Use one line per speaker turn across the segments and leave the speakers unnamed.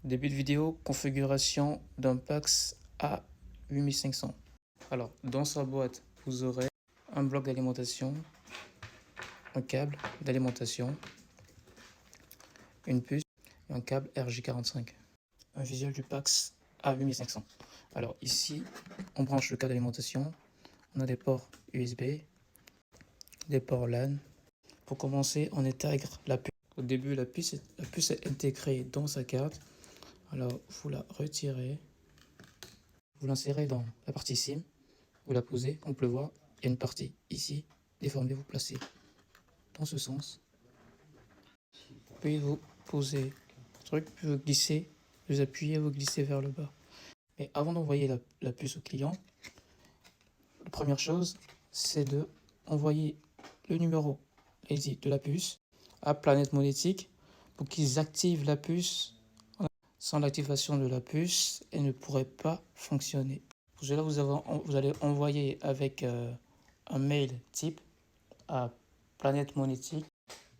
Début de vidéo, configuration d'un PAX A8500. Alors, dans sa boîte, vous aurez un bloc d'alimentation, un câble d'alimentation, une puce et un câble RJ45. Un visuel du PAX A8500. Alors ici, on branche le câble d'alimentation, on a des ports USB, des ports LAN. Pour commencer, on intègre la puce. Au début, la puce est intégrée dans sa carte. Alors, vous la retirez, vous l'insérez dans la partie SIM, vous la posez, on peut le voir, il y a une partie ici, déformée, vous placez dans ce sens. Puis vous posez le truc, puis vous glissez, vous appuyez, vous glissez vers le bas. Mais avant d'envoyer la puce au client, la première chose, c'est de envoyer le numéro de la puce à Planète Monétique pour qu'ils activent la puce. Sans l'activation de la puce, elle ne pourrait pas fonctionner. Pour cela, vous allez envoyer avec un mail type à Planète Monétique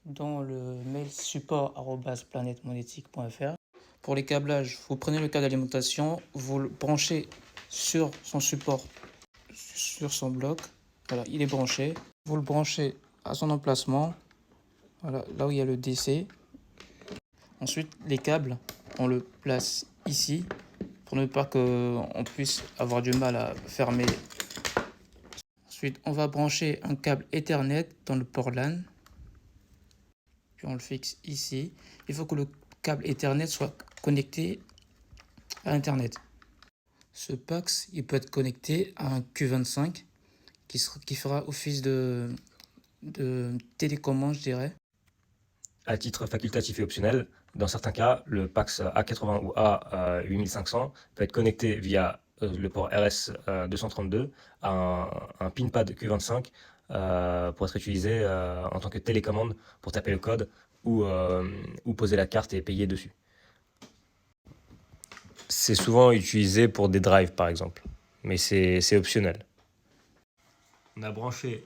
dans le mail support@planetmonetique.fr. Pour les câblages, vous prenez le câble d'alimentation, vous le branchez sur son support, sur son bloc. Voilà, il est branché. Vous le branchez à son emplacement, voilà, là où il y a le DC. Ensuite, les câbles, on le place ici pour ne pas qu'on puisse avoir du mal à fermer. Ensuite, on va brancher un câble Ethernet dans le port LAN. Puis on le fixe ici. Il faut que le câble Ethernet soit connecté à Internet. Ce PAX, il peut être connecté à un Q25 qui fera office de télécommande, je dirais.
À titre facultatif et optionnel, dans certains cas, le PAX A80 ou A8500 peut être connecté via le port RS232 à un pinpad Q25 pour être utilisé en tant que télécommande pour taper le code ou poser la carte et payer dessus. C'est souvent utilisé pour des drives par exemple, mais c'est optionnel. On a branché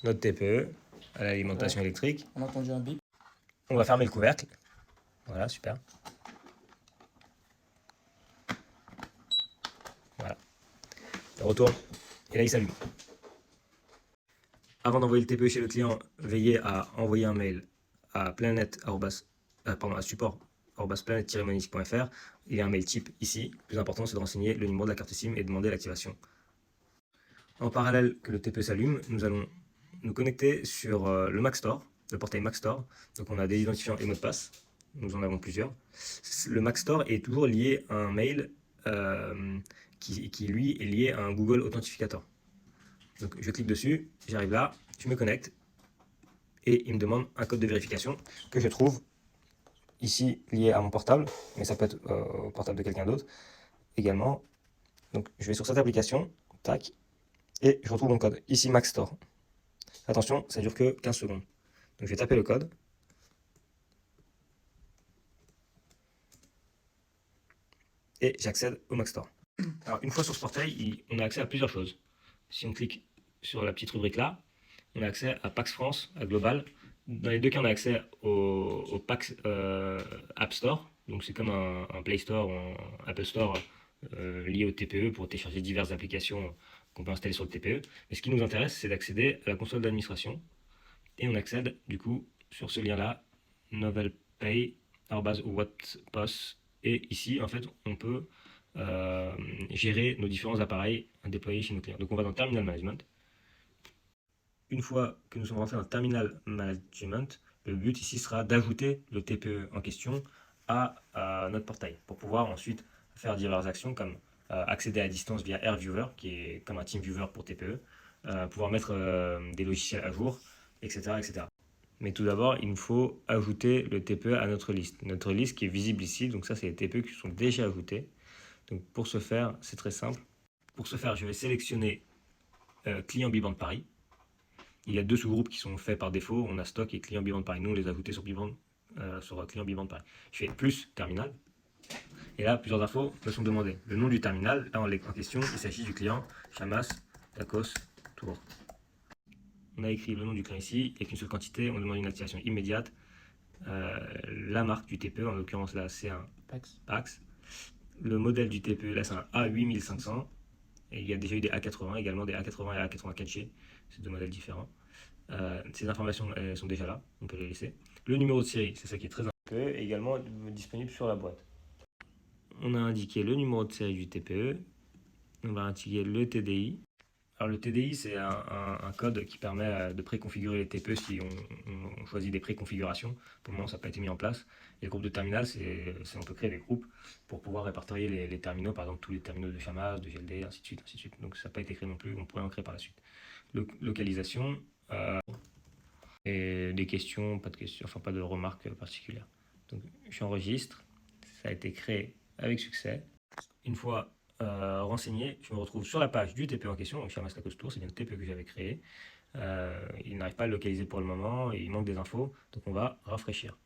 notre TPE à l'alimentation électrique.
On a entendu un bip.
On va fermer le couvercle. Voilà, super. Voilà. On retourne. Et là, il s'allume. Avant d'envoyer le TPE chez le client, veillez à envoyer un mail à support@planet-monétique.fr. Il y a un mail type ici. Le plus important, c'est de renseigner le numéro de la carte SIM et de demander l'activation. En parallèle que le TPE s'allume, nous allons nous connecter sur le Mac Store, le portail Mac Store. Donc on a des identifiants et mots de passe. Nous en avons plusieurs. Le Mac Store est toujours lié à un mail qui lui est lié à un Google Authentificator. Donc je clique dessus, j'arrive là, je me connecte et il me demande un code de vérification que je trouve ici lié à mon portable, mais ça peut être au portable de quelqu'un d'autre également. Donc je vais sur cette application, tac, et je retrouve mon code, ici Mac Store. Attention, ça dure que 15 secondes. Donc je vais taper le code. Et j'accède au Mac Store. Alors une fois sur ce portail, on a accès à plusieurs choses. Si on clique sur la petite rubrique là, on a accès à PAX France, à Global. Dans les deux cas, on a accès au PAX App Store. Donc c'est comme un Play Store ou un Apple Store lié au TPE pour télécharger diverses applications qu'on peut installer sur le TPE. Mais ce qui nous intéresse, c'est d'accéder à la console d'administration. Et on accède du coup sur ce lien-là, novelpay, @whatpos. Et ici, en fait, on peut gérer nos différents appareils déployés chez nos clients. Donc on va dans Terminal Management. Une fois que nous sommes rentrés dans Terminal Management, le but ici sera d'ajouter le TPE en question à notre portail pour pouvoir ensuite faire diverses actions comme accéder à distance via AirViewer, qui est comme un TeamViewer pour TPE, pouvoir mettre des logiciels à jour, etc., etc. Mais tout d'abord, il nous faut ajouter le TPE à notre liste. Notre liste qui est visible ici, donc ça c'est les TPE qui sont déjà ajoutés. Donc pour ce faire, c'est très simple. Pour ce faire, je vais sélectionner client Biband Paris. Il y a deux sous-groupes qui sont faits par défaut. On a stock et client Biband Paris. Nous, on les a ajoutés sur client Biband Paris. Je fais plus terminal. Et là, plusieurs infos me sont demandées. Le nom du terminal, là en question, il s'agit du client Chamas Tacos Tour. On a écrit le nom du client ici, avec une seule quantité, on demande une activation immédiate. la marque du TPE, en l'occurrence là c'est un
Pax.
Pax. Le modèle du TPE là c'est un A8500. Et il y a déjà eu des A80, également des A80 et A84G, c'est deux modèles différents. Ces informations elles sont déjà là, on peut les laisser. Le numéro de série, c'est ça qui est très important, est également disponible sur la boîte. On a indiqué le numéro de série du TPE, on va indiquer le TDI. Alors le TDI, c'est un code qui permet de préconfigurer les TPE si on choisit des préconfigurations. Pour le moment, ça n'a pas été mis en place. Et le groupe de terminal, on peut créer des groupes pour pouvoir répertorier les terminaux, par exemple tous les terminaux de Chamas, de GLD, ainsi de suite, ainsi de suite. Donc ça n'a pas été créé non plus, on pourrait en créer par la suite. Localisation, et des questions, pas de questions, enfin pas de remarques particulières. Donc j'enregistre, ça a été créé avec succès. Une fois renseigné, je me retrouve sur la page du TPE en question, donc Chamas Lacoste Tour, c'est bien le TPE que j'avais créé. Il n'arrive pas à le localiser pour le moment, et il manque des infos, donc on va rafraîchir.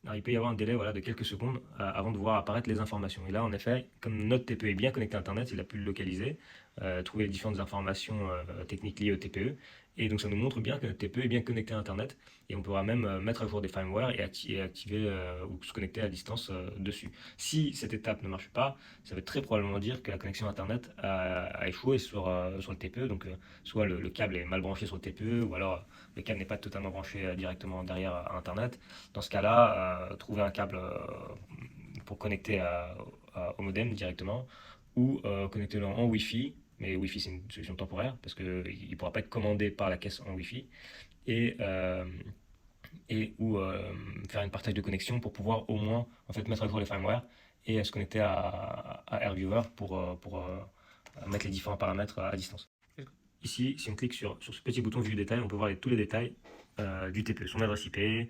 Alors, il peut y avoir un délai de quelques secondes avant de voir apparaître les informations. Et là, en effet, comme notre TPE est bien connecté à Internet, il a pu le localiser, trouver les différentes informations techniques liées au TPE. Et donc, ça nous montre bien que notre TPE est bien connecté à Internet. Et on pourra même mettre à jour des firmware et activer ou se connecter à distance dessus. Si cette étape ne marche pas, ça veut très probablement dire que la connexion Internet a échoué sur le TPE. Donc, soit le câble est mal branché sur le TPE, ou alors le câble n'est pas totalement branché directement derrière à Internet. Dans ce cas-là, trouver un câble pour connecter au modem directement ou connecter-le en Wi-Fi. Mais Wi-Fi, c'est une solution temporaire parce qu'il ne pourra pas être commandé par la caisse en Wi-Fi. Ou faire une partage de connexion pour pouvoir au moins en fait, mettre à jour les firmware et se connecter à AirViewer pour mettre les différents paramètres à distance. Ici, si on clique sur ce petit bouton Vue détail, on peut voir tous les détails du TPE, son adresse IP,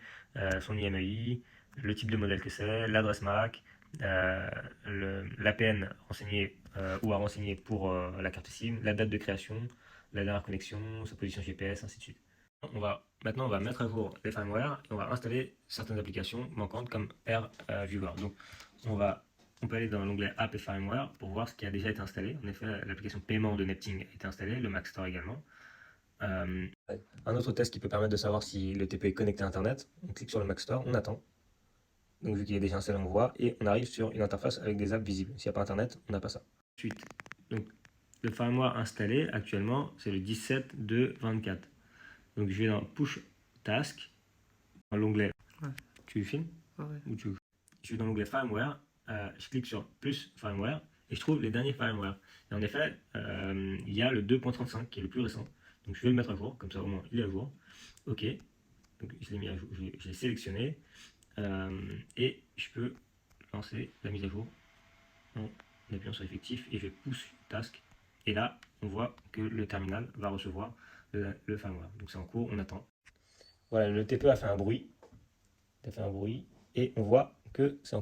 son IMEI, le type de modèle que c'est, l'adresse MAC, l'APN renseigné ou à renseigner pour la carte SIM, la date de création, la dernière connexion, sa position GPS, ainsi de suite. Maintenant, on va mettre à jour les firmware et on va installer certaines applications manquantes comme AirViewer. Donc, on peut aller dans l'onglet App et Firmware pour voir ce qui a déjà été installé. En effet, l'application paiement de Nepting a été installée, le Mac Store également. Un autre test qui peut permettre de savoir si le TPE est connecté à Internet, on clique sur le Mac Store, on attend. Donc vu qu'il est déjà installé, on voit, et on arrive sur une interface avec des apps visibles. S'il n'y a pas Internet, on n'a pas ça. Ensuite, donc, le firmware installé actuellement, c'est le 17.2.24. Donc je vais dans Push Task, dans l'onglet.
Ouais.
Tu filmes
Ouais.
Ou je vais dans l'onglet Firmware, je clique sur Plus Firmware et je trouve les derniers firmware. Et en effet, il y a le 2.35 qui est le plus récent. Donc je vais le mettre à jour, comme ça au moins il est à jour. Ok, donc je l'ai mis à jour, je l'ai sélectionné et je peux lancer la mise à jour en appuyant sur effectif et je push task. Et là, on voit que le terminal va recevoir le firmware. Donc c'est en cours, on attend. Voilà, le TPE a fait un bruit. Et on voit que c'est en